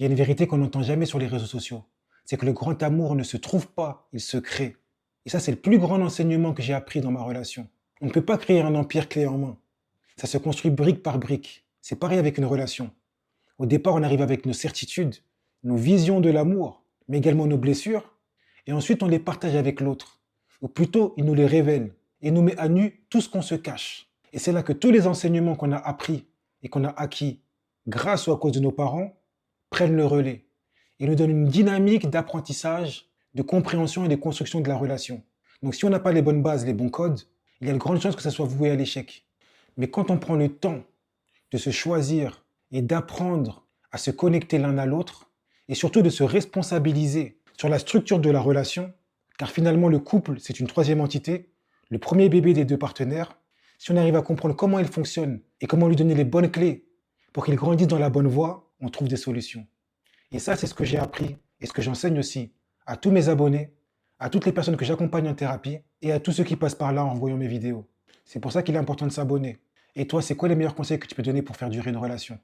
Il y a une vérité qu'on n'entend jamais sur les réseaux sociaux. C'est que le grand amour ne se trouve pas, il se crée. Et ça, c'est le plus grand enseignement que j'ai appris dans ma relation. On ne peut pas créer un empire clé en main. Ça se construit brique par brique. C'est pareil avec une relation. Au départ, on arrive avec nos certitudes, nos visions de l'amour, mais également nos blessures. Et ensuite, on les partage avec l'autre. Ou plutôt, il nous les révèle et nous met à nu tout ce qu'on se cache. Et c'est là que tous les enseignements qu'on a appris et qu'on a acquis grâce ou à cause de nos parents prennent le relais et nous donnent une dynamique d'apprentissage, de compréhension et de construction de la relation. Donc si on n'a pas les bonnes bases, les bons codes, il y a de grandes chances que ça soit voué à l'échec. Mais quand on prend le temps de se choisir et d'apprendre à se connecter l'un à l'autre, et surtout de se responsabiliser sur la structure de la relation, car finalement le couple, c'est une troisième entité, le premier bébé des deux partenaires, si on arrive à comprendre comment il fonctionne et comment lui donner les bonnes clés pour qu'il grandisse dans la bonne voie, on trouve des solutions. Et ça, c'est ce que j'ai appris et ce que j'enseigne aussi à tous mes abonnés, à toutes les personnes que j'accompagne en thérapie et à tous ceux qui passent par là en voyant mes vidéos. C'est pour ça qu'il est important de s'abonner. Et toi, c'est quoi les meilleurs conseils que tu peux donner pour faire durer une relation?